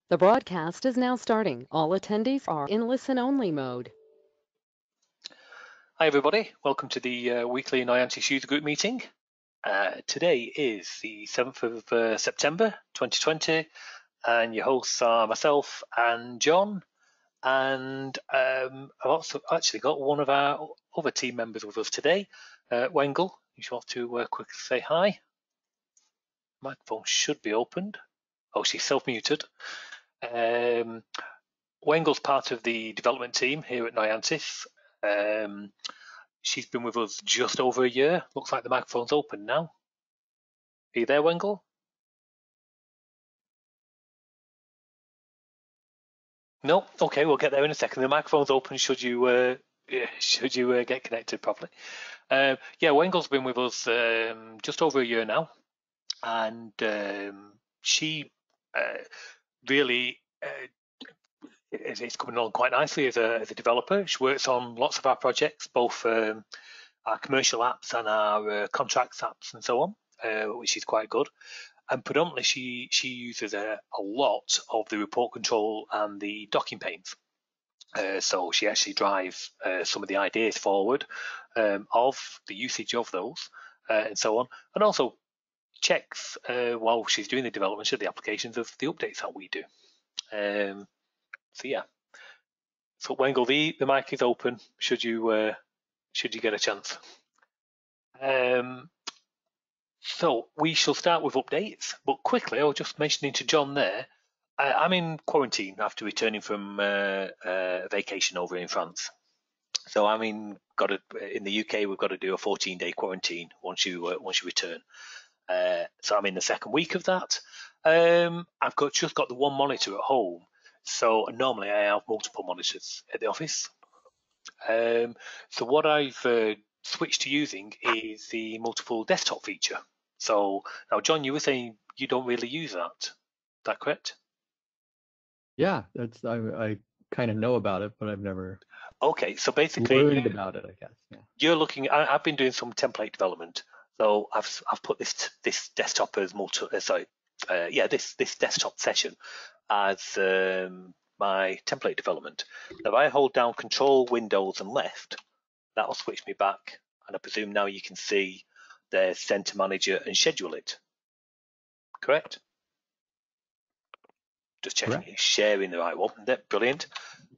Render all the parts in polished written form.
The broadcast is now starting. All attendees are in listen-only mode. Hi everybody, welcome to the weekly Niantic User Group meeting. Today is the 7th of September 2020 and your hosts are myself and John, and I've also actually got one of our other team members with us today, Wengel. You should have to quickly say hi. Microphone should be opened. Oh, she's self-muted. Wengel's part of the development team here at Niantic. She's been with us just over a year. Looks like the microphone's open now. Are you there, Wengel? No? Okay, we'll get there in a second. The microphone's open should you get connected properly. Wengel's been with us just over a year now, and she really is coming along quite nicely as a developer. She works on lots of our projects, both our commercial apps and our contracts apps and so on, which is quite good. And predominantly, she uses a lot of the report control and the docking panes. So she actually drives some of the ideas forward of the usage of those and so on, and also checks while she's doing the development of the applications of the updates that we do. So Wengel, the mic is open. Should you get a chance? So we shall start with updates, but quickly, I was just mentioning to John there, I'm in quarantine after returning from vacation over in France. So in the UK, we've got to do a 14-day quarantine once you return. So I'm in the second week of that. I've just got the one monitor at home. So normally I have multiple monitors at the office. So what I've switched to using is the multiple desktop feature. So now, John, you were saying you don't really use that. Is that correct? Yeah, I kind of know about it, but I've never so basically learned about it, I guess. Yeah. You're looking. I've been doing some template development, so I've put this desktop as this desktop session as my template development. Now, if I hold down Control, Windows, and left, that'll switch me back, and I presume now you can see the Center Manager and schedule it. Correct? Just checking it's sharing the right one. Brilliant.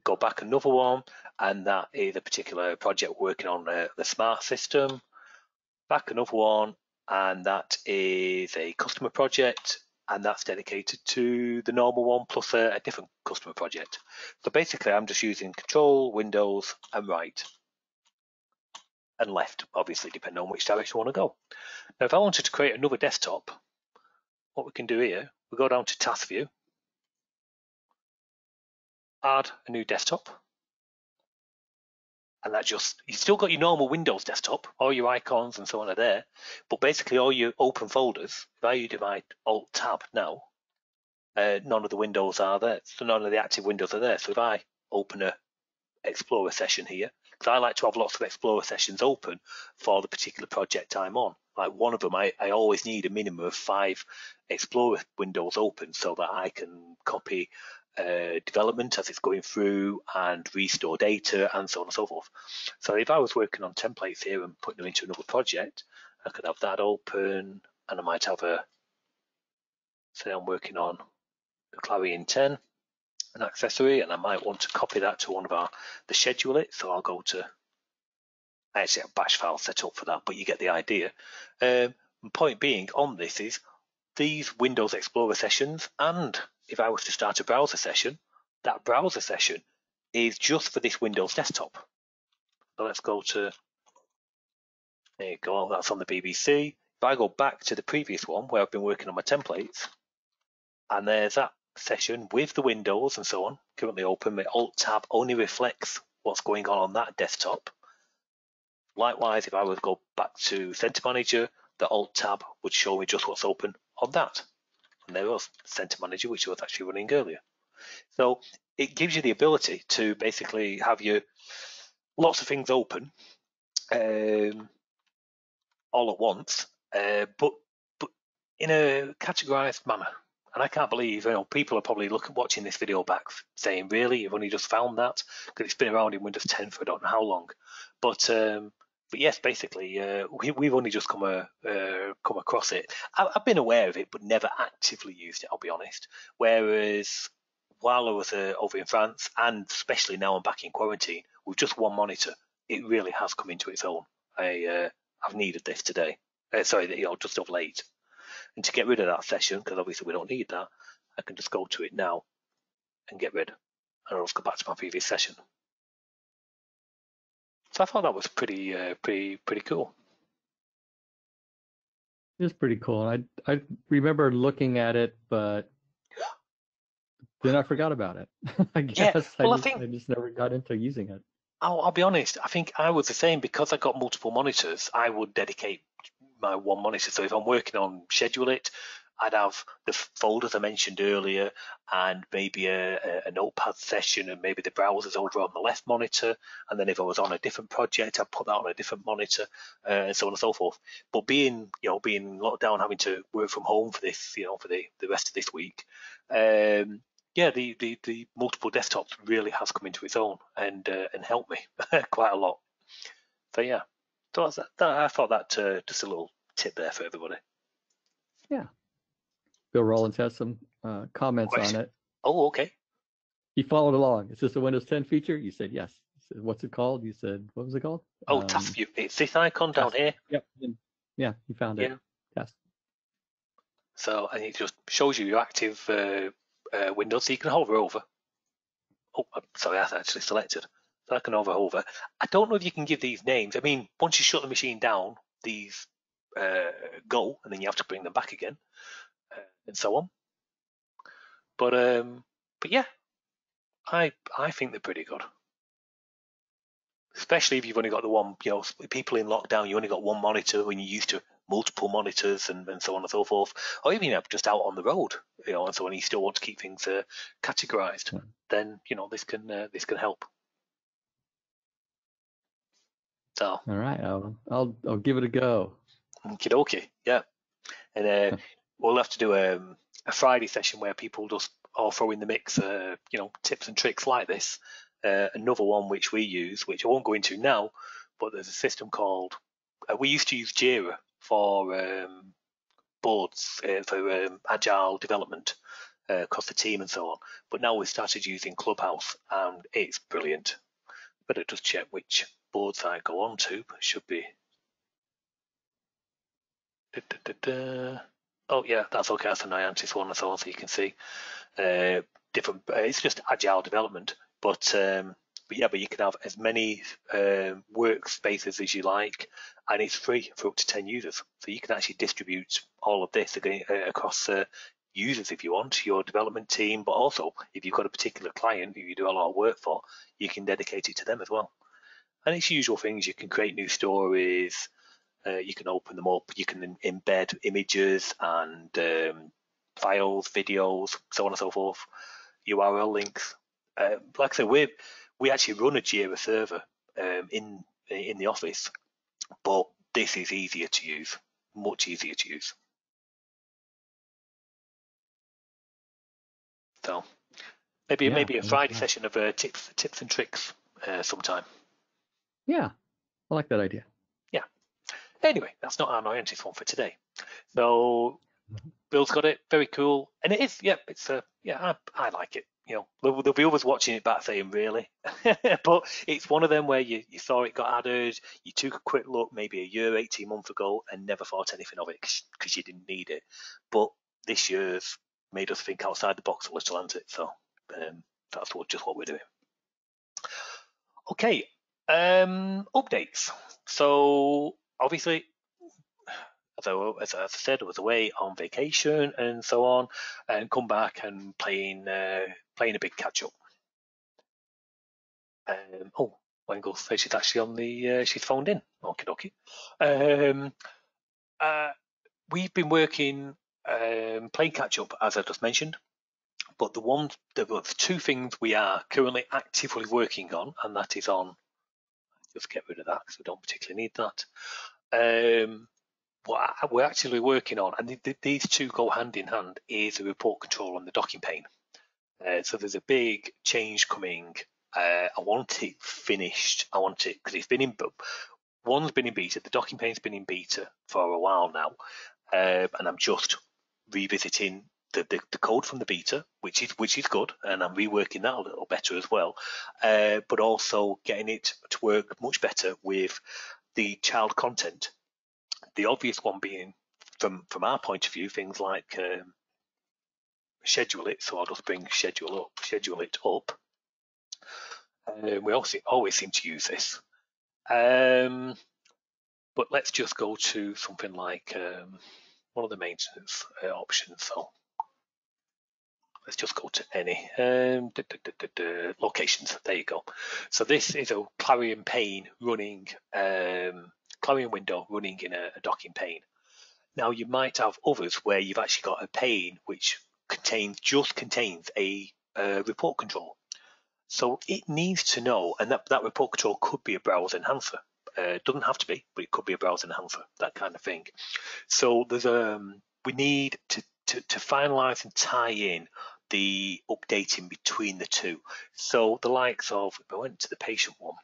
Go back another one, and that is a particular project working on the smart system. Back another one, and that is a customer project, and that's dedicated to the normal one plus a different customer project. So basically, I'm just using Control, Windows, and right, and left, obviously, depending on which direction I want to go. Now, if I wanted to create another desktop, what we can do here, we go down to Task View, add a new desktop, and that you've still got your normal Windows desktop, all your icons and so on are there, but basically all your open folders, if I do my Alt Tab now, none of the windows are there, so none of the active windows are there. So if I open a Explorer session here, because I like to have lots of Explorer sessions open for the particular project I'm on. Like one of them, I always need a minimum of 5 Explorer windows open so that I can copy development as it's going through and restore data and so on and so forth. So if I was working on templates here and putting them into another project, I could have that open, and I might have say I'm working on the Clarion 10, an accessory, and I might want to copy that to one of the schedule it. So I'll go to, I actually have a bash file set up for that, but you get the idea. Point being on this is these Windows Explorer sessions, and if I was to start a browser session, that browser session is just for this Windows desktop. So let's go to, there you go, that's on the BBC. If I go back to the previous one where I've been working on my templates, and there's that session with the windows and so on, currently open, my Alt Tab only reflects what's going on that desktop. Likewise, if I would go back to Center Manager, the Alt Tab would show me just what's open on that. And there was Center Manager, which was actually running earlier. So it gives you the ability to basically have your lots of things open all at once, but in a categorized manner. And I can't believe, people are probably watching this video back saying, really, you've only just found that? Because it's been around in Windows 10 for I don't know how long. But yes, basically, we've only just come across it. I've been aware of it, but never actively used it, I'll be honest. Whereas while I was over in France, and especially now I'm back in quarantine, with just one monitor, it really has come into its own. I've needed this today. Just of late. And to get rid of that session, because obviously we don't need that, I can just go to it now and get rid. And I'll just go back to my previous session. So I thought that was pretty cool. It was pretty cool. I remember looking at it, but then I forgot about it. I guess well, I just never got into using it. I'll be honest. I think I was the same because I got multiple monitors. I would dedicate my one monitor. So if I'm working on Schedule It, I'd have the folders I mentioned earlier, and maybe a notepad session, and maybe the browser's over on the left monitor. And then if I was on a different project, I'd put that on a different monitor, and so on and so forth. But being locked down, having to work from home for this, for the rest of this week, the multiple desktops really has come into its own and helped me quite a lot. So yeah, so I thought that just a little tip there for everybody. Yeah. Bill Rollins has some comments on it. Oh, okay. He followed along. Is this a Windows 10 feature? You said yes. He said, what's it called? You said, what was it called? Oh, Task View. It's this icon down here. Yep. Yeah, he found it. Yes. So, and it just shows you your active windows, so you can hover over. Oh, sorry, that's actually selected. So I can hover over. I don't know if you can give these names. I mean, once you shut the machine down, these go, and then you have to bring them back again, and so on. But yeah, I think they're pretty good. Especially if you've only got the one, people in lockdown, you only got one monitor when you're used to multiple monitors and so on and so forth, or even just out on the road, and so on. You still want to keep things categorized. Then this can help. So all right, I'll give it a go. Okie dokie, yeah. And we'll have to do a Friday session where people just all throw in the mix, tips and tricks like this. Another one which we use, which I won't go into now, but there's a system called, we used to use Jira for boards for agile development across the team and so on. But now we've started using Clubhouse, and it's brilliant. Better just check which boards I go on to. It should be. Oh yeah, that's okay. That's a Niantic one and so on, so you can see different. It's just agile development, but you can have as many workspaces as you like, and it's free for up to 10 users. So you can actually distribute all of this across users if you want, your development team, but also if you've got a particular client who you do a lot of work for, you can dedicate it to them as well. And it's usual things. You can create new stories. You can open them up. You can embed images and files, videos, so on and so forth. URL links. Like I said, we actually run a Jira server in the office, but this is easier to use, much easier to use. So maybe a Friday session of tips and tricks sometime. Yeah, I like that idea. Yeah. Anyway, that's not our Niantic one for today. So Bill's got it, very cool, and it is. Yeah, it's I like it. There'll be others watching it back saying, really? But it's one of them where you saw it got added, you took a quick look maybe a year, 18 months ago, and never thought anything of it because you didn't need it. But this year's made us think outside the box a little, hasn't it? So that's just what we're doing. Okay, updates. So obviously, as I said, I was away on vacation and so on, and come back and playing a big catch up. Wengel says she's actually on the she's phoned in. Okie dokie. We've been working playing catch up, as I just mentioned, but there were two things we are currently actively working on, and that is on. Just get rid of that because we don't particularly need that. what we're actually working on, and these two go hand in hand, is the report control and the docking pane. So there's a big change coming. I want it finished. I want it because it's been in. One's been in beta. The docking pane's been in beta for a while now, and I'm just revisiting the code from the beta, which is good, and I'm reworking that a little better as well. But also getting it to work much better with the child content. The obvious one being, from our point of view, things like schedule it. So I'll just bring schedule it up. We always seem to use this. But let's just go to something like one of the maintenance options. So let's just go to any locations. There you go. So this is a Clarion pane running, Clarion window running in a docking pane. Now you might have others where you've actually got a pane which contains a report control. So it needs to know, and that report control could be a browse enhancer. It doesn't have to be, but it could be a browse enhancer, that kind of thing. So there's we need to finalize and tie in the updating between the two. So the likes of, if I went to the patient one,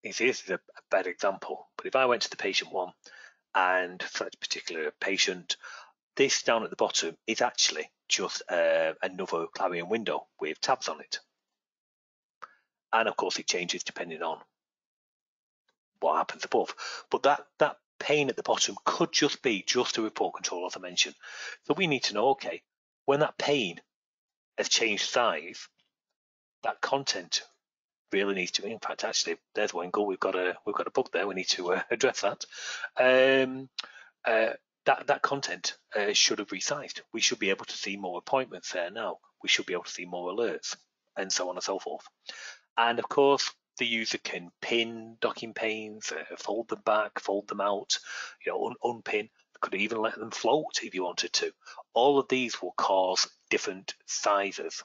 this is a bad example, but if I went to the patient one and select a particular patient, this down at the bottom is actually just another Clarion window with tabs on it. And of course it changes depending on what happens above. But that pane at the bottom could just be just a report control, as I mentioned. So we need to know, okay, when that pane has changed size, that content really needs to. In fact, actually, there's one goal. We've got a bug there. We need to address that. That content should have resized. We should be able to see more appointments there now. We should be able to see more alerts, and so on and so forth. And of course, the user can pin docking panes, fold them back, fold them out, unpin. Could even let them float if you wanted to. All of these will cause different sizes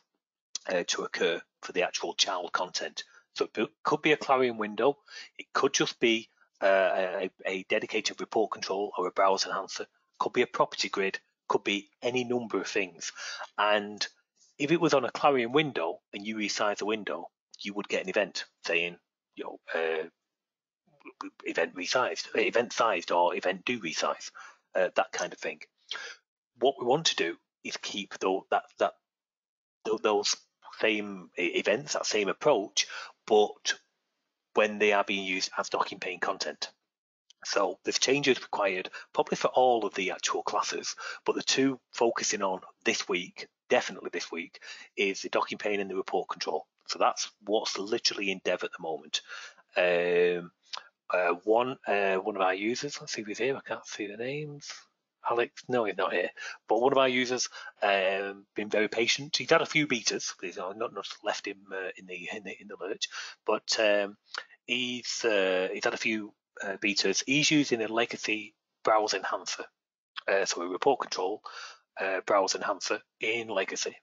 to occur for the actual child content. So it could be a Clarion window. It could just be a dedicated report control or a browse enhancer. Could be a property grid. Could be any number of things. And if it was on a Clarion window and you resize the window, you would get an event saying, event resized, event sized, or event do resize, that kind of thing. What we want to do is keep those same events, that same approach, but when they are being used as docking pane content. So there's changes required probably for all of the actual classes, but the two focusing on this week, definitely this week, is the docking pane and the report control. So that's what's literally in dev at the moment. One of our users, let's see if he's here, I can't see the names. Alex, no, he's not here. But one of our users been very patient. He's had a few betas. He's not left him in the lurch, but he's had a few betas. He's using a legacy browse enhancer, so a report control browse enhancer in legacy,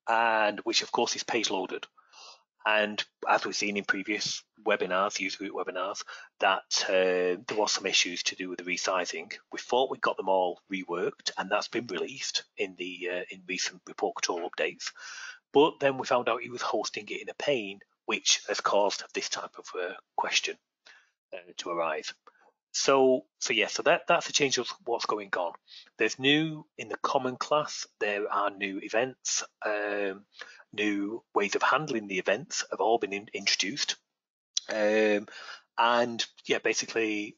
and which of course is page loaded. And as we've seen in previous webinars, user group webinars, that there was some issues to do with the resizing. We thought we got them all reworked, and that's been released in recent report control updates. But then we found out he was hosting it in a pane, which has caused this type of question to arise. So that's a change of what's going on. There's new in the common class. There are new events. New ways of handling the events have all been introduced. And yeah, basically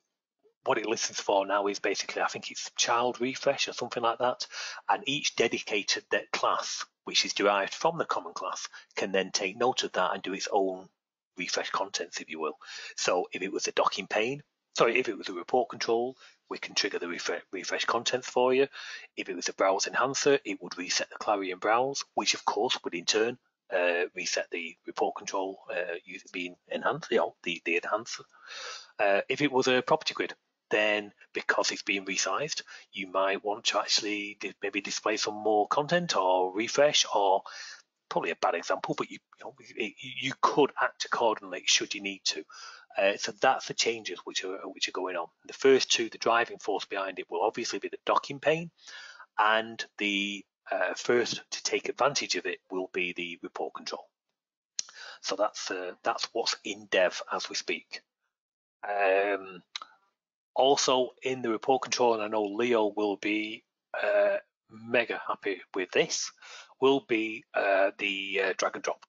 what it listens for now is basically, I think it's child refresh or something like that. And each dedicated class, which is derived from the common class, can then take note of that and do its own refresh contents, if you will. So if it was a docking pane, if it was a report control, we can trigger the refresh contents for you. If it was a browse enhancer, it would reset the Clarion browse, which of course would in turn reset the report control being enhanced, the enhancer. If it was a property grid, then because it's being resized, you might want to actually maybe display some more content or refresh, or probably a bad example, but you could act accordingly should you need to. So that's the changes which are going on. The first two, the driving force behind it will obviously be the docking pane, and the first to take advantage of it will be the report control. So that's what's in dev as we speak. Also in the report control, and I know Leo will be mega happy with this, will be the drag and drop.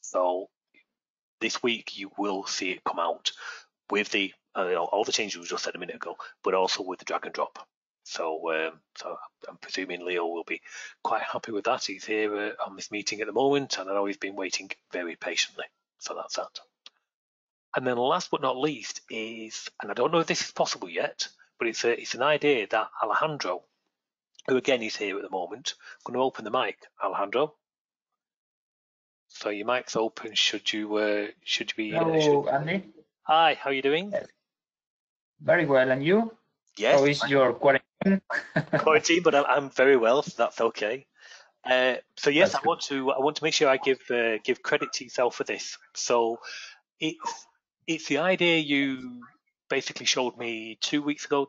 So this week you will see it come out with the all the changes we just said a minute ago, but also with the drag and drop. So so I'm presuming Leo will be quite happy with that. He's here on this meeting at the moment, and I know he's been waiting very patiently. So that's that. And then last but not least is, and I don't know if this is possible yet, but it's an idea that Alejandro, who again is here at the moment, I'm going to open the mic, Alejandro. So your mic's open. Should you be? Hello, Andy. Hi, how are you doing? Very well, and you? Yes. How is your quarantine? Quarantine, but I'm very well, so that's okay. So yes, That's I want to make sure I give credit to yourself for this. So it's the idea you basically showed me 3 weeks ago,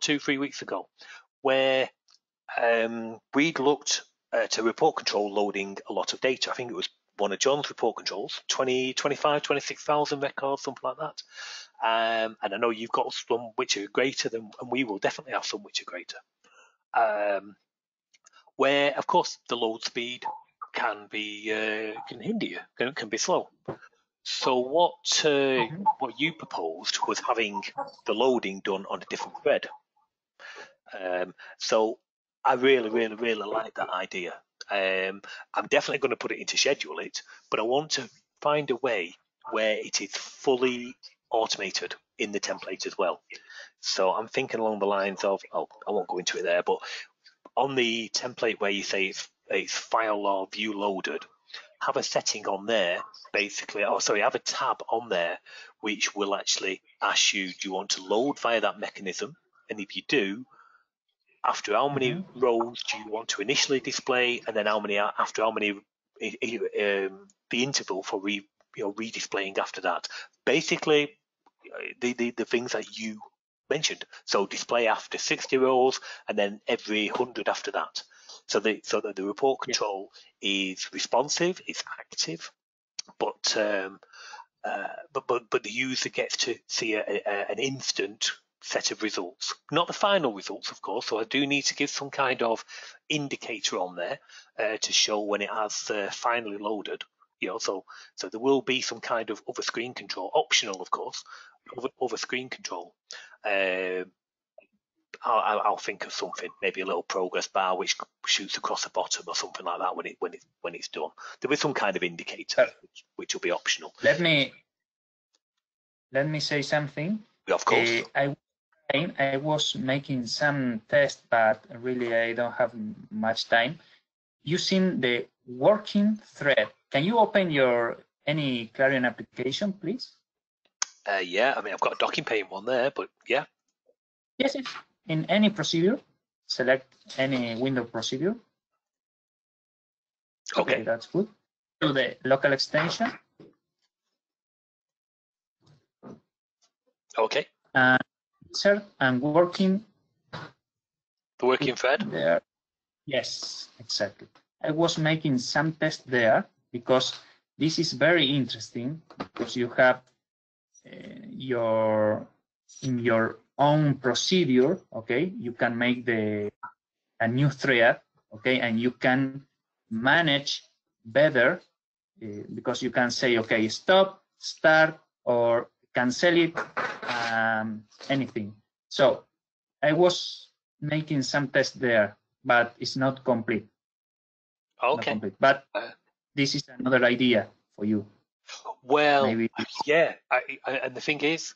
where we'd looked to report control loading a lot of data. I think it was one of John's report controls, 26,000 records, something like that. And I know you've got some which are greater than, and we will definitely have some which are greater. Where of course the load speed can hinder you, can be slow. So what you proposed was having the loading done on a different thread. So I really like that idea. I'm definitely going to put it into schedule it, but I want to find a way where it is fully automated in the template as well. So I'm thinking along the lines of, I won't go into it there, but on the template where you say it's file or view loaded, have a setting on there, basically, have a tab on there which will actually ask you, do you want to load via that mechanism? And if you do, after how many rows do you want to initially display, and then after how many the interval for redisplaying after that. Basically, the things that you mentioned. So display after 60 rows, and then every 100 after that. So that the report control is responsive, it's active, but the user gets to see an instant set of results, not the final results, of course. So I do need to give some kind of indicator on there to show when it has finally loaded. So there will be some kind of other screen control, optional, of course, other screen control. I'll think of something, maybe a little progress bar which shoots across the bottom or something like that when it's done. There is some kind of indicator which will be optional. Let me say something. Yeah, of course. I was making some tests, but really I don't have much time. Using the working thread, can you open any Clarion application, please? Yeah, I mean, I've got a docking pane one there, but yeah. Yes. In any procedure, select any window procedure. Okay, that's good. To the local extension. Okay. Insert and working. The working thread? There. Yes, exactly. I was making some tests there because this is very interesting, because you have in your own procedure, okay, you can make a new thread, okay, and you can manage better because you can say, okay, stop, start, or cancel it, anything. So I was making some tests there, but it's not complete. Okay. Not complete. But this is another idea for you. Well, maybe. Yeah, and the thing is,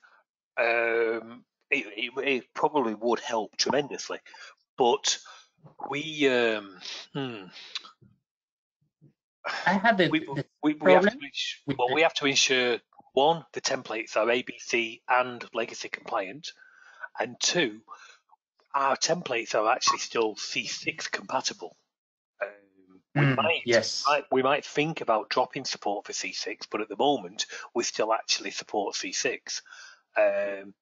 it probably would help tremendously, but we I have the problem. We have to ensure, one, the templates are ABC and legacy compliant, and two, our templates are actually still C6 compatible. We might think about dropping support for C6, but at the moment we still actually support C6. And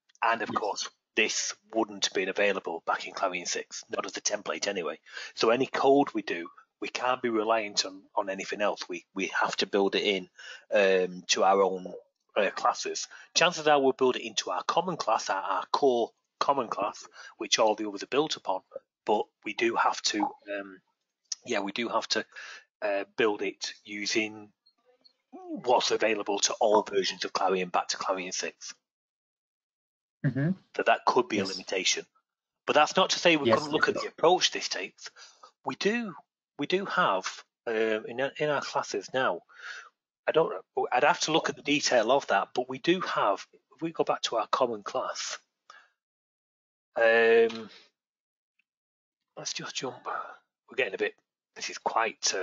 of Yes. course, this wouldn't have been available back in Clarion 6, not as a template anyway. So any code we do, we can't be reliant on anything else. We have to build it in to our own classes. Chances are we'll build it into our common class, our core common class, which all the others are built upon. But we do have to, build it using what's available to all versions of Clarion back to Clarion 6. Mm-hmm. So that could be a Yes. limitation. But that's not to say we Yes, couldn't look at the approach this takes. We do have in our classes now. I'd have to look at the detail of that, but we do have. If we go back to our common class, let's just jump. We're getting a bit. This is quite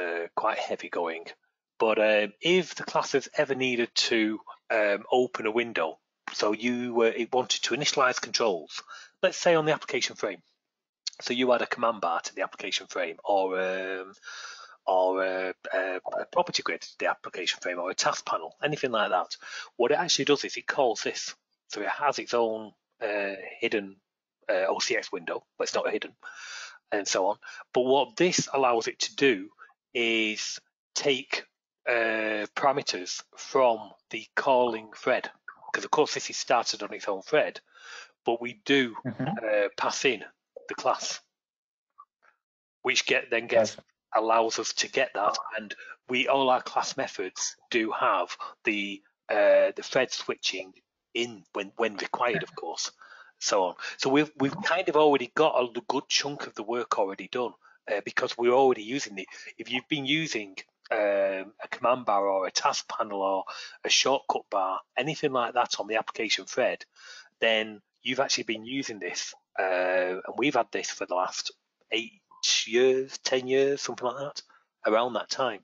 heavy going. But if the classes ever needed to open a window, so it wanted to initialize controls, let's say on the application frame. So you add a command bar to the application frame, or a property grid to the application frame, or a task panel, anything like that. What it actually does is it calls this. So it has its own hidden OCX window, but it's not hidden, and so on. But what this allows it to do is take parameters from the calling thread, because of course this is started on its own thread, but we do pass in the class, which allows us to get that, and all our class methods do have the thread switching in when required, of course, so on. So we've kind of already got a good chunk of the work already done because we're already using it. If you've been using a command bar or a task panel or a shortcut bar, anything like that on the application thread, then you've actually been using this, and we've had this for the last 8 years, 10 years, something like that, around that time.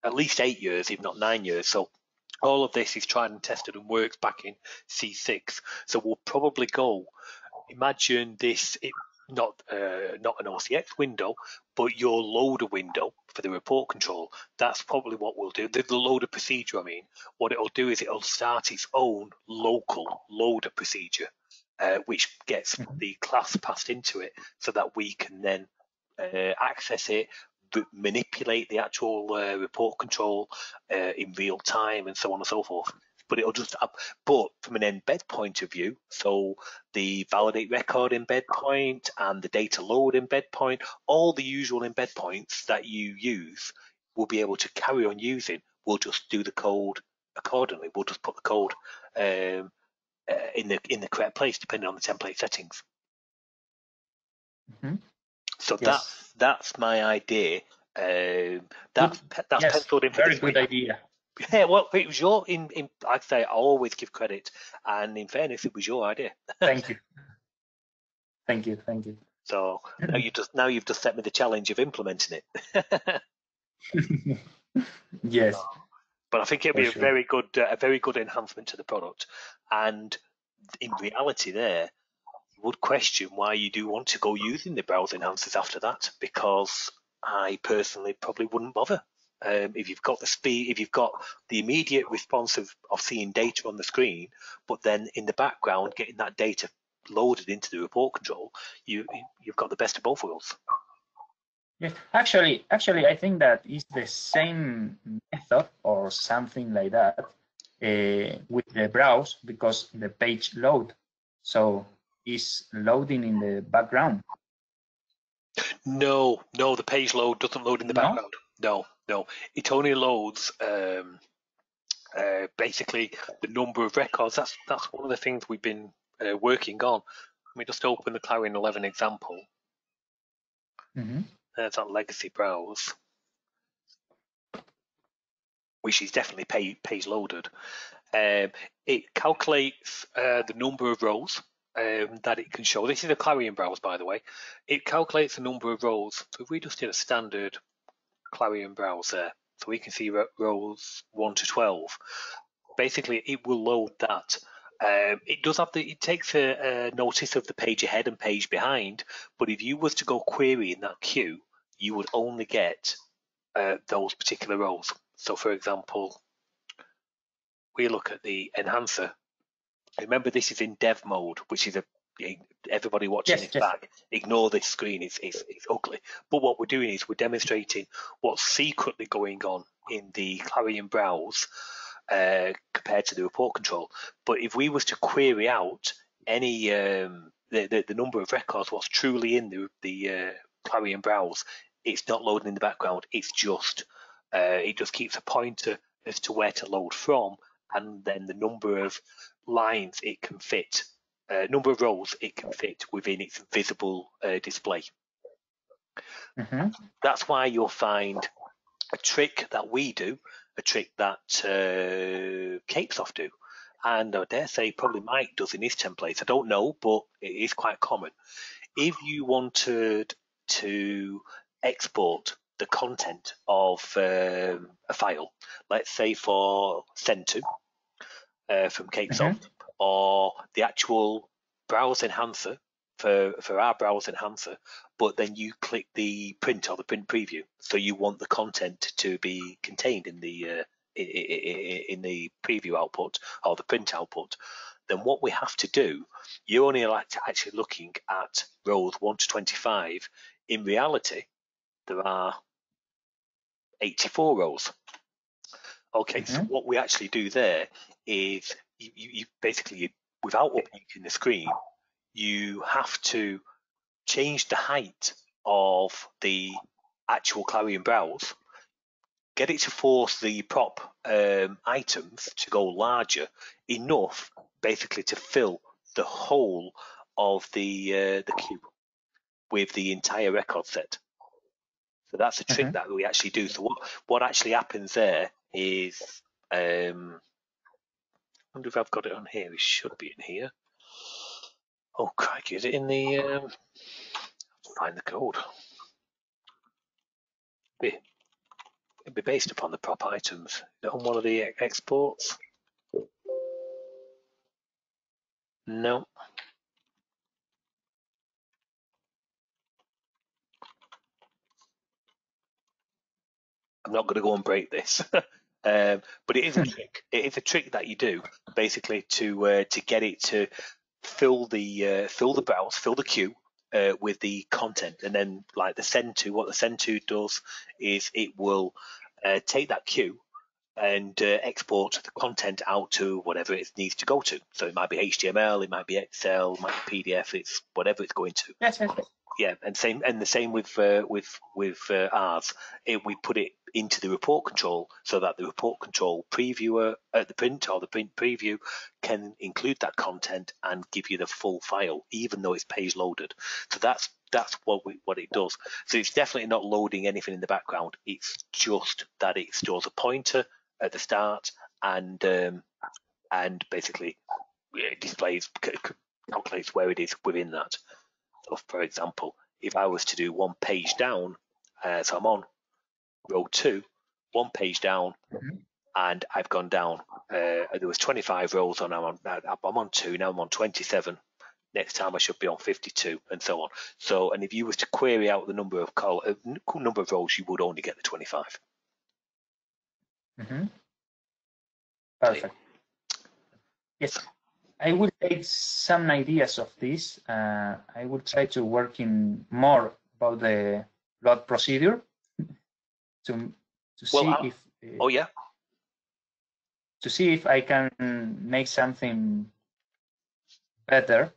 At least 8 years, if not 9 years. So all of this is tried and tested and works back in C6. So we'll probably go, imagine this, not an OCX window, but your loader window for the report control. That's probably what we'll do. The loader procedure, I mean, what it'll do is it'll start its own local loader procedure, which gets the class passed into it so that we can then access it, manipulate the actual report control in real time, and so on and so forth. But it'll just but from an embed point of view, so the validate record embed point and the data load embed point, all the usual embed points that you use, we'll be able to carry on using. We'll just do the code accordingly. We'll just put the code in the correct place depending on the template settings. So Yes. that's my idea. That's penciled in for very this good week. idea. Yeah, well, it was your like I say, I always give credit, and in fairness, it was your idea. Thank you. So now you've just set me the challenge of implementing it. Yes. But I think it'll be a very good enhancement to the product. And in reality, you would question why you do want to go using the browser enhancers after that, because I personally probably wouldn't bother. If you've got the speed, if you've got the immediate response of seeing data on the screen, but then in the background getting that data loaded into the report control, you've got the best of both worlds. Yes, actually, I think that is the same method or something like that with the browse, because the page load, so it's loading in the background. No, the page load doesn't load in the background. No, it only loads basically the number of records. That's one of the things we've been working on. Let me just open the Clarion 11 example. There's that legacy browse, which is definitely page loaded. It calculates the number of rows that it can show. This is a Clarion browse, by the way. It calculates the number of rows. So if we just did a standard Clarion browse there, so we can see rows 1 to 12. Basically, it will load that. It takes a notice of the page ahead and page behind, but if you was to go query in that queue, you would only get those particular rows. So, for example, we look at the enhancer Remember, this is in dev mode, which is everybody watching Yes, it yes. back, ignore this screen, it's ugly. But what we're doing is we're demonstrating what's secretly going on in the Clarion browse compared to the report control. But if we was to query out any the number of records, what's truly in the Clarion browse, it's not loading in the background. It's just it just keeps a pointer as to where to load from, and then the number of lines it can fit, number of rows it can fit within its visible display. Mm-hmm. That's why you'll find a trick that we do, a trick that CapeSoft do, and I dare say probably Mike does in his templates. I don't know, but it is quite common. If you wanted to export the content of a file, let's say for send to from CapeSoft, or the actual browse enhancer for our browse enhancer, but then you click the print or the print preview, so you want the content to be contained in the preview output or the print output, then what we have to do, you're only actually looking at rows 1 to 25. In reality, there are 84 rows. Okay, so what we actually do there is you basically, without updating the screen, you have to change the height of the actual Clarion browse, get it to force the prop items to go larger enough, basically to fill the whole of the cube with the entire record set. So that's a trick that we actually do. So what actually happens there is, I wonder if I've got it on here. It should be in here. Oh, crikey, is it in the, find the code. It'd be based upon the prop items. Is it on one of the exports? No. I'm not going to go and break this. But it is a trick. It is a trick that you do basically to get it to fill the browse, fill the queue with the content, and then like the send to. What the send to does is it will take that queue and export the content out to whatever it needs to go to. So it might be HTML, it might be Excel, it might be PDF. It's whatever it's going to. Yes. Yeah, and the same with ours. We put it into the report control so that the report control previewer at the print or the print preview can include that content and give you the full file, even though it's page loaded. So that's what it does. So it's definitely not loading anything in the background. It's just that it stores a pointer at the start and basically displays, calculates where it is within that. So for example, if I was to do one page down, so I'm on row 2, one page down, and I've gone down. There was 25 rows on. I'm on 2 now. I'm on 27. Next time I should be on 52, and so on. So, and if you was to query out the number of rows, you would only get the 25. Perfect. Yes. I will take some ideas of this. I will try to work in more about the load procedure to see if. To see if I can make something better.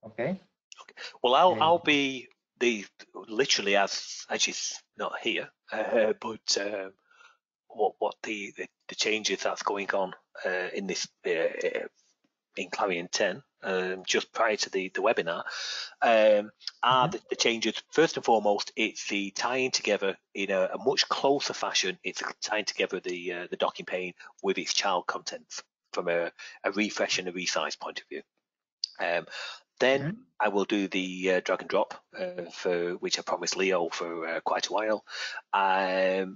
Okay. Well, I'll be literally as she's not here, but what the changes that's going on in this. In Clarion 10, just prior to the webinar, are the changes. First and foremost, it's the tying together in a much closer fashion. It's tying together the docking pane with its child contents from a refresh and a resize point of view. Then I will do the drag and drop for which I promised Leo for quite a while.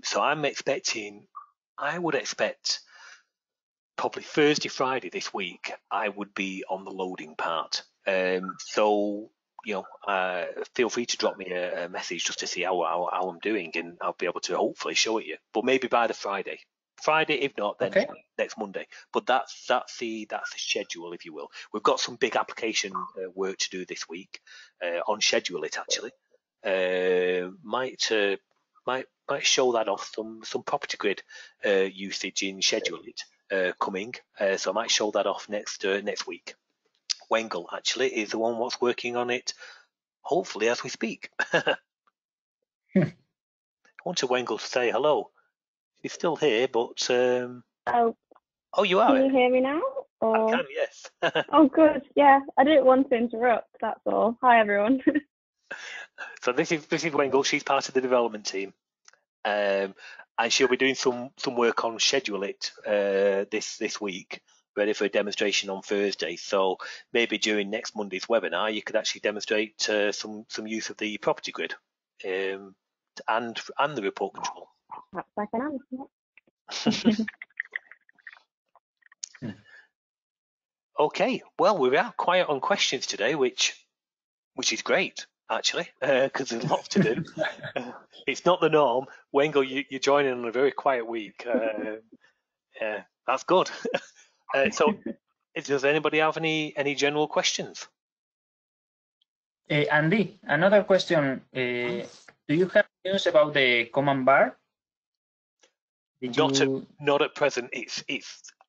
So I would expect probably Thursday, Friday this week, I would be on the loading part. So, feel free to drop me a message just to see how I'm doing, and I'll be able to hopefully show it you. But maybe by the Friday. Friday. If not, then Okay. next Monday. But that's the schedule, if you will. We've got some big application work to do this week on Schedule It actually. Might show that off some property grid usage in Schedule It coming. So I might show that off next week. Wengel actually is the one what's working on it, hopefully as we speak. I wanted Wengel to say hello. She's still here, but Oh, you are. can you hear me now? I Or... can, yes. Oh, good. Yeah, I didn't want to interrupt. That's all. Hi, everyone. So this is Wengel. She's part of the development team, and she'll be doing some work on Schedule It this week, ready for a demonstration on Thursday. So maybe during next Monday's webinar, you could actually demonstrate some use of the property grid and the report control. Perhaps I can answer. Okay, well, we are quiet on questions today, which is great actually, because there's lots to do. It's not the norm. Wengel, you're joining on a very quiet week. That's good. So, does anybody have any general questions? Andy, another question. Do you have news about the command bar? Not at present. It's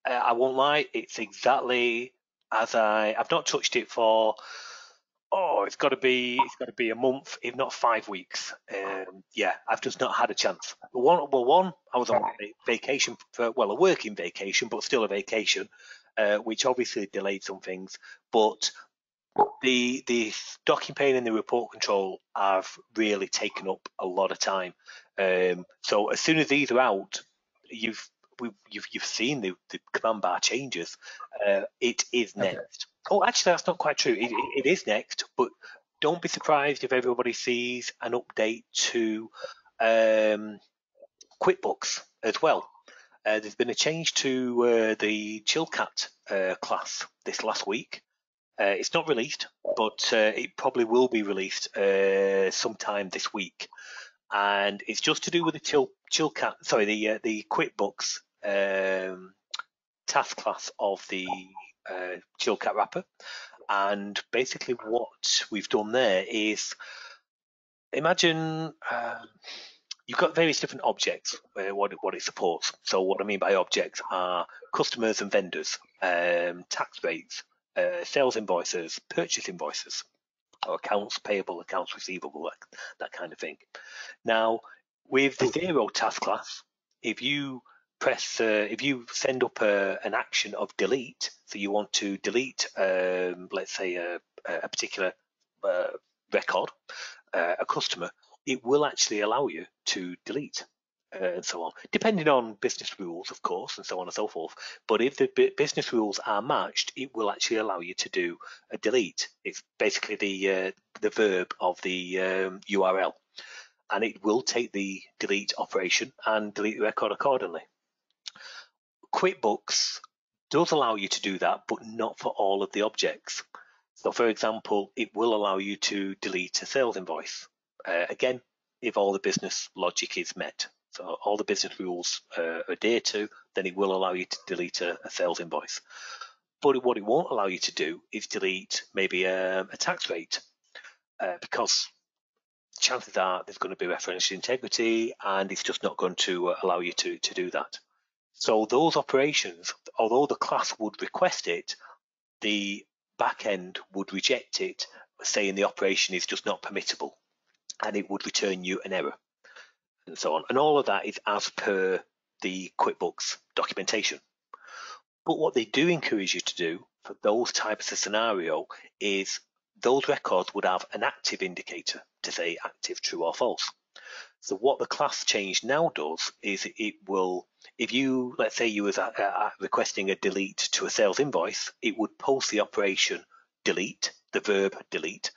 I won't lie. It's exactly as I've not touched it for. It's got to be a month, if not 5 weeks. Yeah, I've just not had a chance. One, I was on vacation a working vacation, but still a vacation, which obviously delayed some things. But the docking pane and the report control have really taken up a lot of time. So as soon as these are out, you've seen the command bar changes. It is next. Okay. Oh, actually, that's not quite true. It is next, but don't be surprised if everybody sees an update to QuickBooks as well. There's been a change to the Chilcat class this last week. It's not released, but it probably will be released sometime this week. And it's just to do with the Chilcat, sorry, the QuickBooks task class of the Chilcat wrapper. And basically what we've done there is, imagine you've got various different objects, what it supports. So what I mean by objects are customers and vendors, tax rates, sales invoices, purchase invoices, or accounts payable, accounts receivable, that kind of thing. Now, with the zero task class, if you send up an action of delete, so you want to delete, let's say a particular record, a customer, it will actually allow you to delete and so on, depending on business rules, of course, and so on and so forth. But if the business rules are matched, it will actually allow you to do a delete. It's basically the verb of the URL, and it will take the delete operation and delete the record accordingly. QuickBooks does allow you to do that, but not for all of the objects. So, for example, it will allow you to delete a sales invoice. Again, if all the business logic is met. So all the business rules are adhered to, then it will allow you to delete a sales invoice. But what it won't allow you to do is delete maybe a tax rate, because chances are there's going to be referential integrity, and it's just not going to allow you to do that. So those operations, although the class would request it, the back end would reject it, saying the operation is just not permissible, and it would return you an error, and so on. And all of that is as per the QuickBooks documentation. But what they do encourage you to do for those types of scenario is those records would have an active indicator to say active, true or false. So what the class change now does is it will, if you, let's say you was requesting a delete to a sales invoice, it would post the operation delete, the verb delete,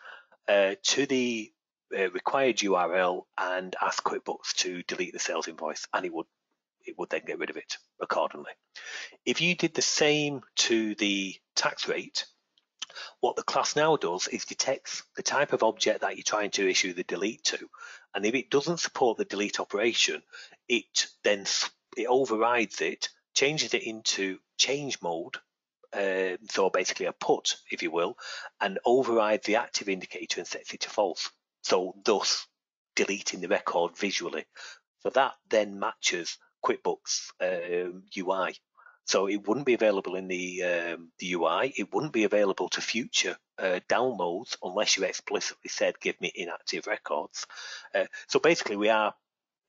to the required URL and ask QuickBooks to delete the sales invoice, and it would then get rid of it accordingly. If you did the same to the tax rate, what the class now does is detects the type of object that you're trying to issue the delete to, and if it doesn't support the delete operation, it then it overrides it, changes it into change mode, so basically a put, if you will, and overrides the active indicator and sets it to false. So thus deleting the record visually. So that then matches QuickBooks UI. So it wouldn't be available in the UI. It wouldn't be available to future downloads unless you explicitly said, give me inactive records. So basically we are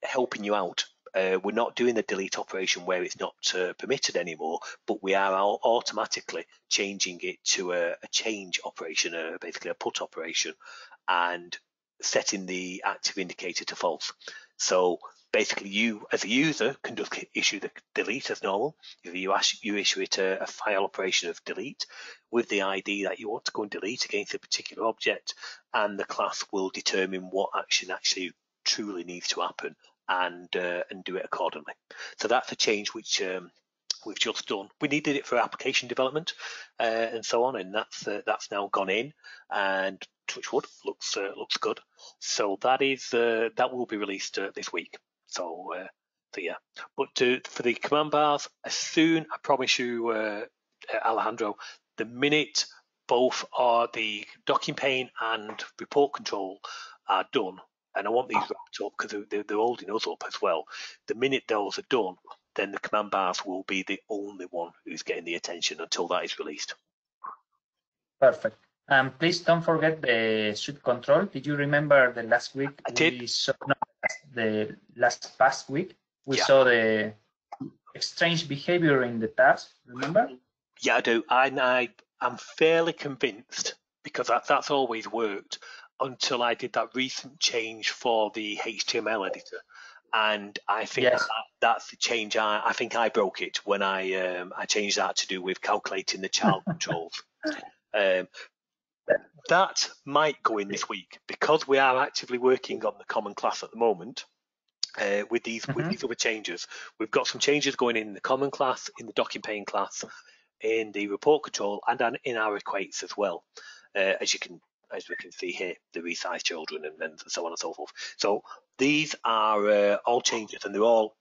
helping you out. We're not doing the delete operation where it's not permitted anymore, but we are automatically changing it to a change operation, basically a put operation, and setting the active indicator to false. So basically you as a user can just issue the delete as normal. If you issue it a file operation of delete with the ID that you want to go and delete against a particular object, and the class will determine what action actually truly needs to happen and do it accordingly. So that's a change which we've just done. We needed it for application development and so on, and that's now gone in, and touch wood, looks good. So that will be released this week. So yeah, but for the command bars, as soon, I promise you, Alejandro, the minute both are the docking pane and report control are done, and I want these wrapped up because they're holding us up as well. The minute those are done, then the command bars will be the only one who's getting the attention until that is released. Perfect. Please don't forget the suite control. Did you remember the last week? I did. The last past week we Yeah. saw the strange behavior in the tabs. Remember? Yeah, I do. I'm fairly convinced, because that's always worked until I did that recent change for the HTML editor, and I think Yes. that's the change. I think I broke it when I changed that to do with calculating the child controls. That might go in this week because we are actively working on the common class at the moment. With these other changes, we've got some changes going in the common class, in the docking pane class, in the report control, and in our equates as well. As we can see here, the resized children and so on and so forth. So these are all changes, and they're all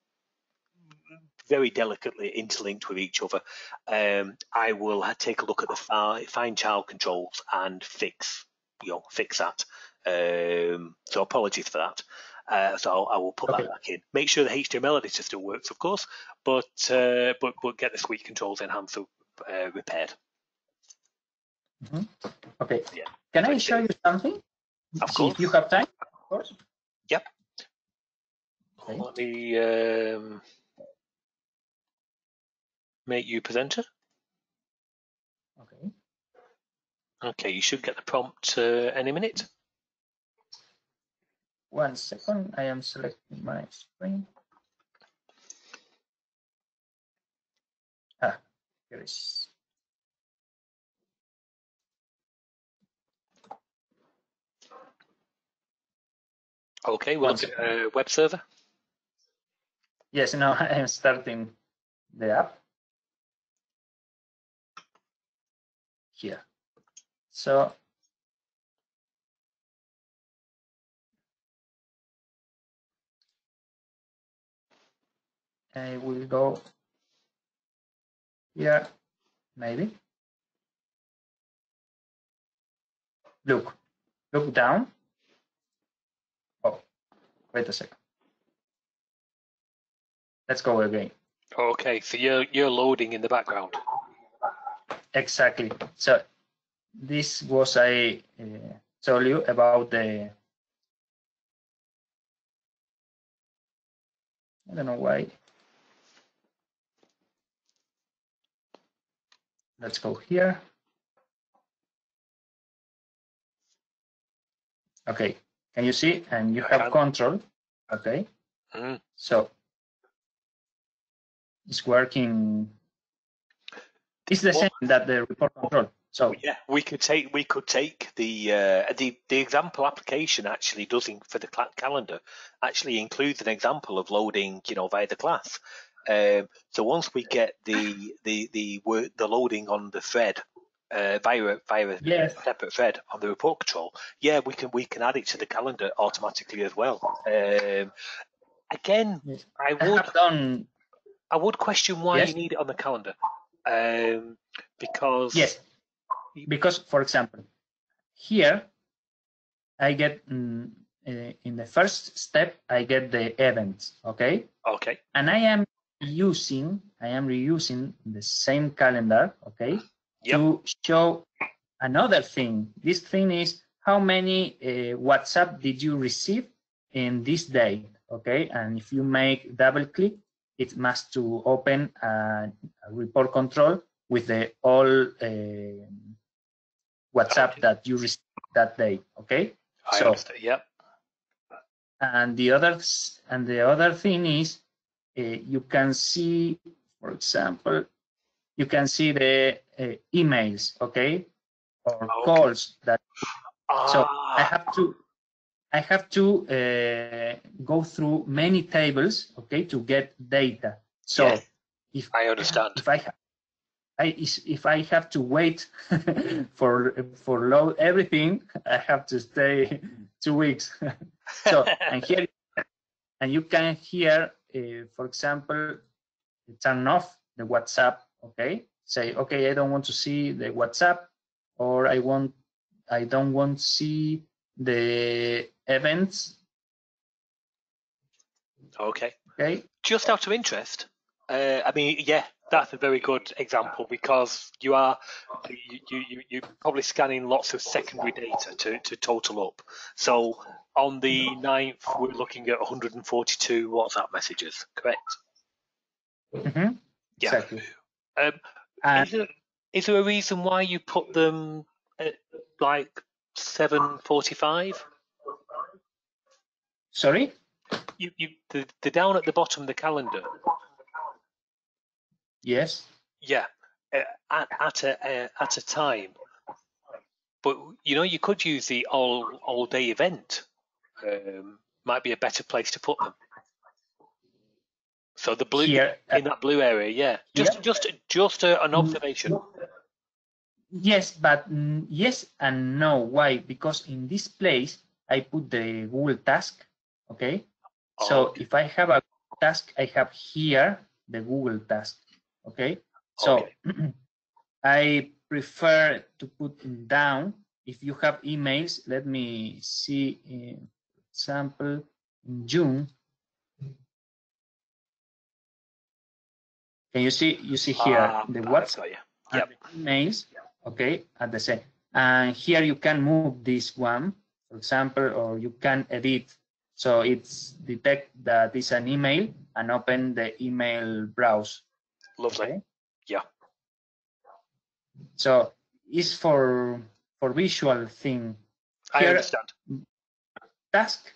very delicately interlinked with each other. I will take a look at the fine child controls and fix that. So apologies for that. So I will put that back in. Make sure the HTML editor still works, of course, but get the suite controls enhanced, repaired. Okay. Yeah. Can I show you something? Of course. If you have time, of course. Yep. Okay. Let me make you presenter. Okay. Okay, you should get the prompt any minute. 1 second. I am selecting my screen. Here is. Okay, we'll look at web server. Yes, now I am starting the app here. So I will go here, maybe. Look down. Oh, wait a second. Let's go again. Okay, so you're loading in the background. Exactly. So this was I told you about the. I don't know why. Let's go here. Okay, can you see? And you have control. Okay. So it's working. It's the same that the report control. So yeah, we could take the example application actually does for the calendar actually includes an example of loading, via the class. So once we get the loading on the thread via yes. a separate thread on the report control, yeah, we can add it to the calendar automatically as well. Again, Yes. I have done I would question why Yes. you need it on the calendar. Because Yes, because for example, here I get in the first step I get the events, okay, okay, and I am reusing the same calendar, okay, Yep. to show another thing. This thing is how many WhatsApp did you receive in this day, okay, and if you make double click, it must to open a report control with the all WhatsApp Okay. that you received that day, okay. I understand. Yep. And the other thing is you can see, for example, you can see the emails, okay, or Okay. calls that. So I Ah, have to go through many tables, okay, to get data. So Yes, if I understand. if I have to wait for load everything, I have to stay 2 weeks. So and you can here, for example, turn off the WhatsApp. Okay, say okay, I don't want to see the WhatsApp, or I don't want to see the events. Okay. Okay. Just out of interest, I mean, yeah, that's a very good example because you're probably scanning lots of secondary data to total up. So on the 9th, we're looking at 142 WhatsApp messages, correct? Mm-hmm. Yeah. Exactly. Is there a reason why you put them at like 7:45? Sorry? They're down at the bottom of the calendar. Yes. Yeah, at a time. But you could use the all day event. Might be a better place to put them. So the blue Here, in that blue area, yeah. Just an observation. Yes, but yes and no. Why? Because in this place I put the Google task. Okay. So Okay. if I have a task, I have here the Google task. Okay. So Okay. I prefer to put down. If you have emails, let me see. Example in June. Can you see? You see here the WhatsApp and the emails. Okay, at the same. And here you can move this one, for example, or you can edit. So it's detect that it's an email and open the email browse. Lovely. Okay? Yeah. So it's for visual thing. Here, I understand. Task.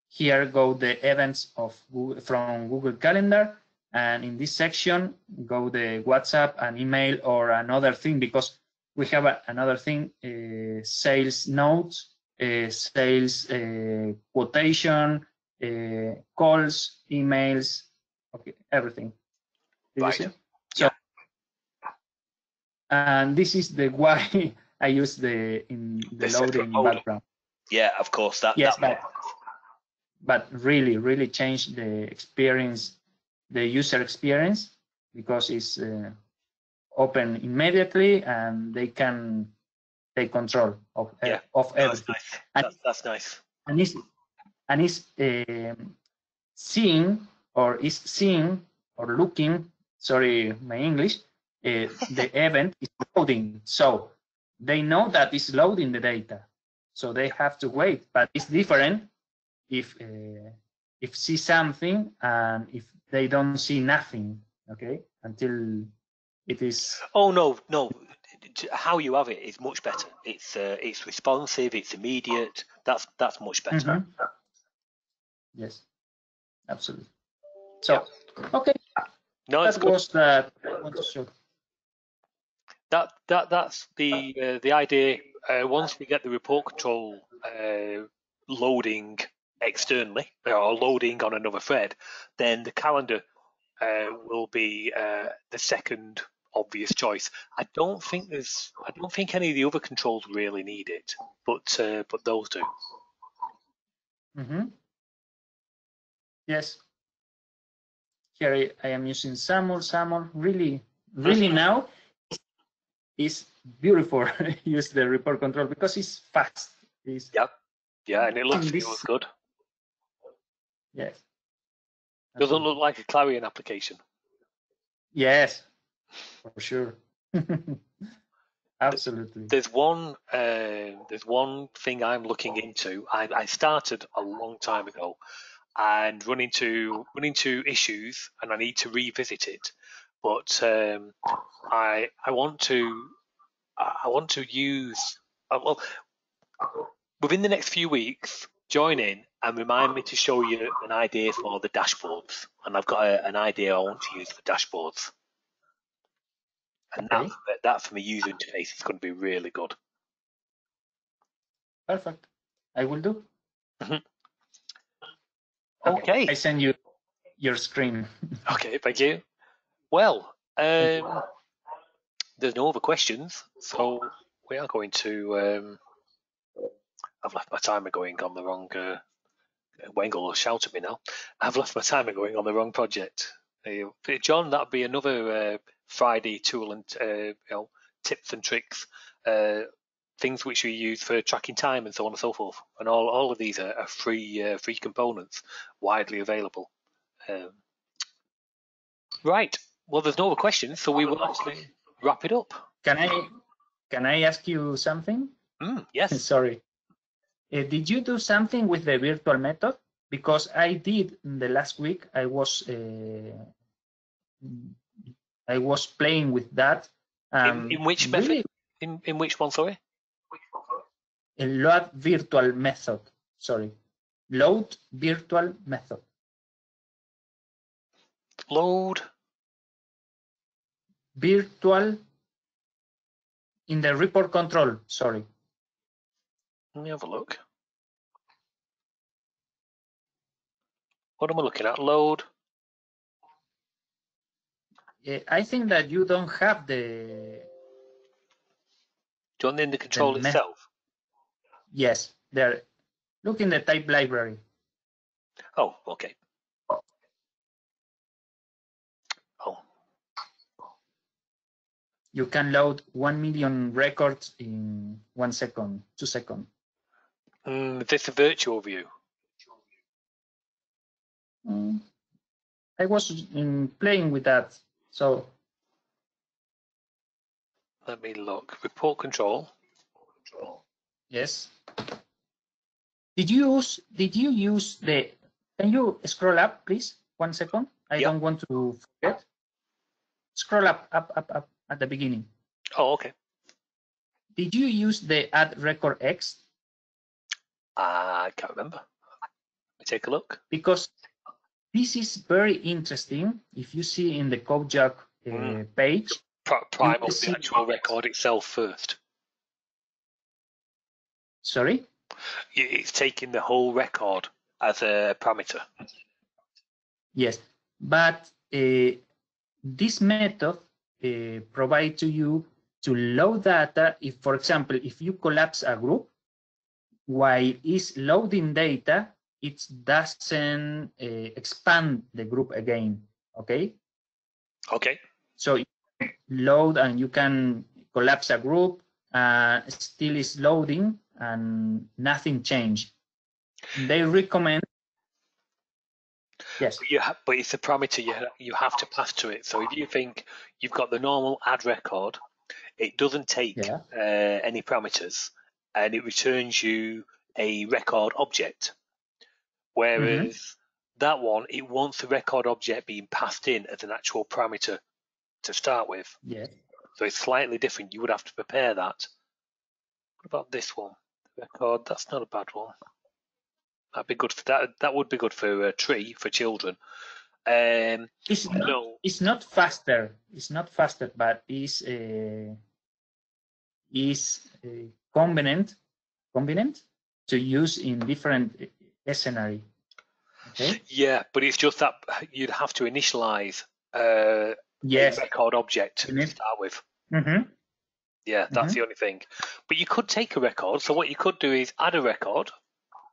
Here go the events of Google, from Google Calendar, and in this section go the WhatsApp and email or another thing, because we have another thing, sales notes, sales quotation, calls, emails, okay, everything. Did you see? So, yeah. and this is the why I use the loading background. Yeah, of course. Yes, but really change the experience, the user experience, because it's open immediately and they can take control of everything. That's nice. And it's seeing or looking. Sorry, my English. The event is loading, so they know that it's loading the data, so they have to wait. But it's different if see something and if they don't see nothing, okay, until it is. Oh no. How you have it is much better. It's responsive. It's immediate. That's much better. Mm-hmm. Yes, absolutely. So okay, no, that was that I want to show. That's the idea. Once we get the report control loading externally or loading on another thread, then the calendar will be the second obvious choice. I don't think any of the other controls really need it, but those do. Mm-hmm. Yes. Here I am using SAML. Really now is beautiful. Use the report control because it's fast. It's, Yeah, and it looks good. Yes. Doesn't look like a Clarion application. Yes, for sure. Absolutely. There's one thing I'm looking into. I started a long time ago and run into issues, and I need to revisit it. But I want to use within the next few weeks. Join in and remind me to show you an idea for the dashboards, and I've got an idea I want to use for dashboards. And that from a user interface is going to be really good. Perfect. I will do. Okay. I send you your screen. Okay, thank you. Well, there's no other questions, so we are going to. I've left my timer going on the wrong. Wengel will shout at me now. I've left my timer going on the wrong project. John, that'd be another Friday tool and tips and tricks, things which we use for tracking time and so on and so forth. And all of these are free components, widely available. Right. Well, there's no other questions, so we will actually wrap it up. Can I ask you something? Yes. Sorry. Did you do something with the virtual method? Because I did the last week. I was playing with that. In which method? Really, in which one? Sorry. Load virtual method. Sorry. Load virtual method. Load virtual in the report control. Sorry. Let me have a look. What am I looking at? Load. I think that you don't have the. Do you want in the control itself? Yes, there. Look in the type library. Oh, okay. Oh. You can load 1 million records in 1 second, 2 seconds. Is this a virtual view? I was playing with that, so. Let me look. Report control. Yes. Did you use the? Can you scroll up, please? 1 second. I don't want to forget. Scroll up at the beginning. Oh, okay. Did you use the add record X? I can't remember. Let me take a look. Because this is very interesting. If you see in the CodeJock page, prime up the actual record itself first. Sorry? It's taking the whole record as a parameter. Yes, but this method provides to you to load data. If, for example, if you collapse a group, while it's loading data, it doesn't expand the group again. Okay. Okay. So you load and you can collapse a group. Still is loading and nothing changed. They recommend. Yes. But it's a parameter you have to pass to it. So if you think you've got the normal add record, it doesn't take any parameters, and it returns you a record object. Whereas that one, it wants the record object being passed in as an actual parameter to start with. Yeah. So it's slightly different. You would have to prepare that. What about this one? Record. That's not a bad one. That'd be good for that. That would be good for a tree for children. It's not faster. It's not faster, but is convenient to use in different scenario. Okay. Yeah, but it's just that you'd have to initialize a record object to start with. Yeah, that's the only thing. But you could take a record. So what you could do is add a record,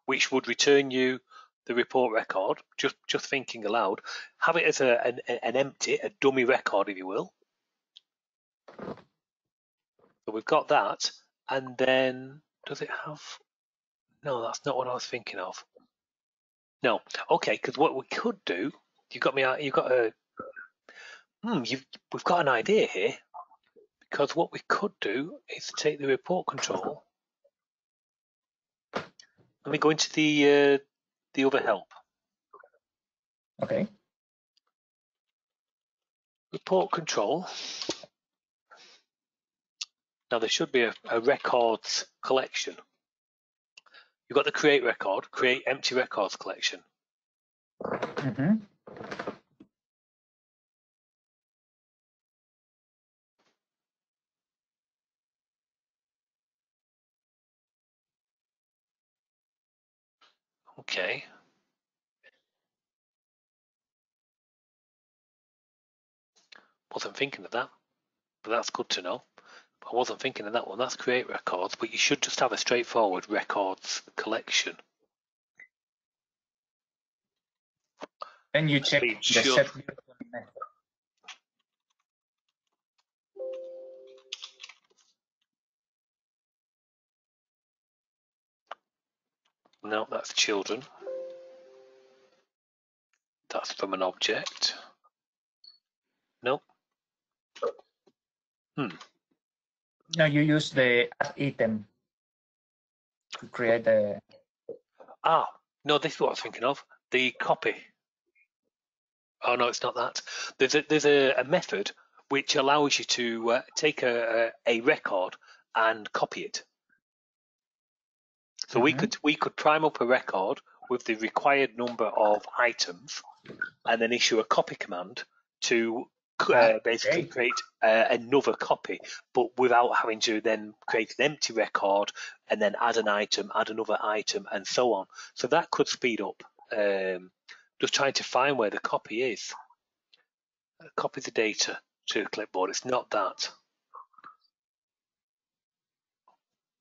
which would return you the report record, just thinking aloud, have it as an empty, a dummy record, if you will. So we've got that, and then does it have? No, that's not what I was thinking of. No, okay, because what we could do, we've got an idea here, because what we could do is take the report control. Let me go into the other help. Okay. Report control. Now there should be a records collection. You've got the create record, create empty records collection. Mm-hmm. Okay. Wasn't thinking of that, but that's good to know. I wasn't thinking of that one. That's create records, but you should just have a straightforward records collection. Then you check It the should. set virtual method. No, that's children. That's from an object. Nope. No, you use the add item to create the. Ah, no, this is what I was thinking of. The copy. Oh no, it's not that. There's a method which allows you to take a record and copy it. So we could prime up a record with the required number of items, and then issue a copy command to basically create another copy, but without having to then create an empty record and then add an item, add another item, and so on. So that could speed up just trying to find where the copy is. Copy the data to the clipboard. It's not that.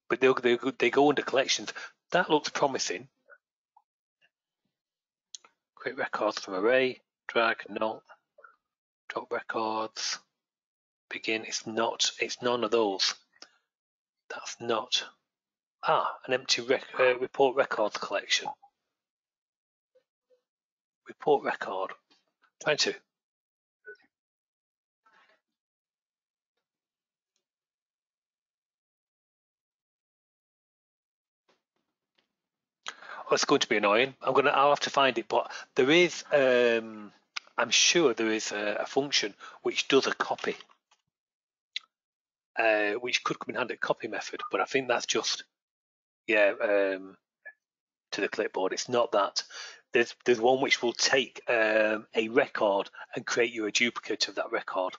But they go under collections. That looks promising. Create records from array, drag, no. Drop records, begin, it's none of those. That's not. An empty report records collection. Report record. Trying to. Oh, it's going to be annoying. I'll have to find it, but there is. I'm sure there is a function which does a copy, which could come in handy, copy method. But I think that's just, to the clipboard. It's not that. There's one which will take a record and create you a duplicate of that record.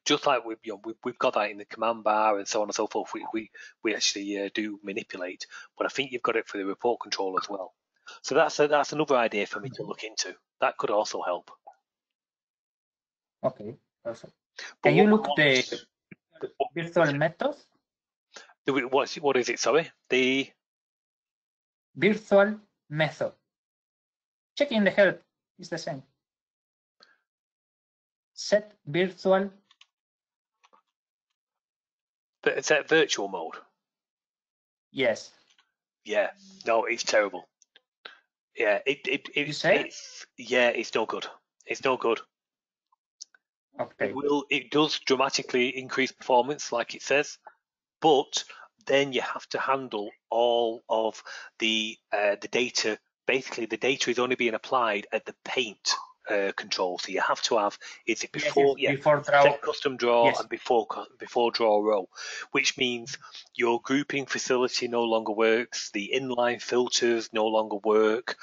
Just like we've got that in the command bar and so on and so forth. We actually do manipulate, but I think you've got it for the report control as well. So that's another idea for me to look into. That could also help. Okay, perfect. But Can you look the virtual method? What is it? Sorry, the virtual method. Check in the help. It's the same. Set virtual. It's that virtual mode. Yes. Yeah. No, it's terrible. Yeah. You say? It's no good. It's no good. Okay. It does dramatically increase performance, like it says, but then you have to handle all of the data. Basically, the data is only being applied at the paint control. So you have to have before draw, set custom draw, yes, and before draw row, which means your grouping facility no longer works. The inline filters no longer work.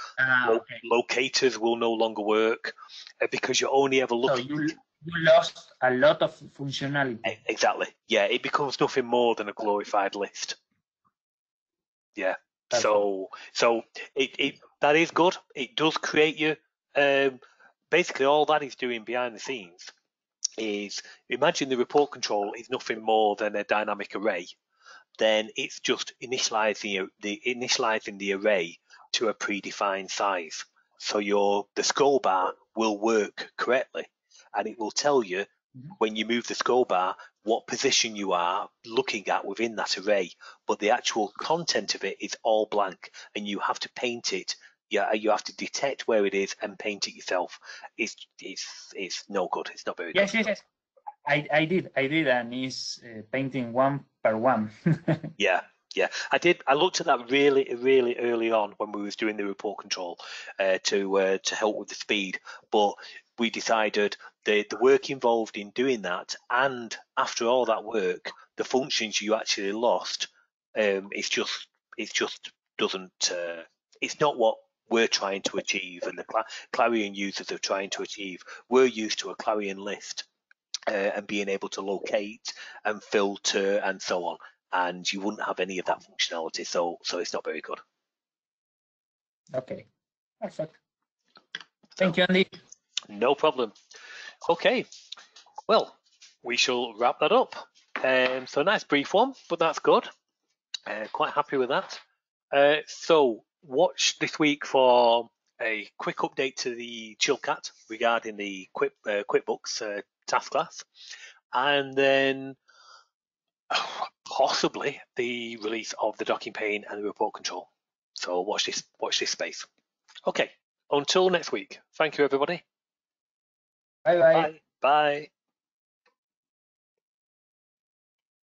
Okay. Locators will no longer work because you're only ever looking. So you lost a lot of functionality. Exactly. Yeah, it becomes nothing more than a glorified list. Yeah. That's so it that is good. It does create you. Basically, all that is doing behind the scenes is, imagine the report control is nothing more than a dynamic array. Then it's just initializing the array to a predefined size. so the scroll bar will work correctly, and it will tell you when you move the scroll bar what position you are looking at within that array. But the actual content of it is all blank, and you have to paint it. Yeah, you have to detect where it is and paint it yourself. It's no good. It's not very good. Yes. I did, and it's painting one per one. Yeah. I did. I looked at that really early on when we was doing the report control to help with the speed, but we decided the work involved in doing that, and after all that work, the functions you actually lost, it's just doesn't. It's not what we're trying to achieve, and the Clarion users are trying to achieve. We're used to a Clarion list and being able to locate and filter and so on, and you wouldn't have any of that functionality, so it's not very good. Okay, perfect. Thank you, Andy. No problem. Okay, well, we shall wrap that up. So a nice brief one, but that's good. Quite happy with that. So watch this week for a quick update to the Chilcat regarding the QuickBooks task class, and then possibly the release of the docking pane and the report control. So watch this space. Okay, until next week. Thank you, everybody. Bye. Bye.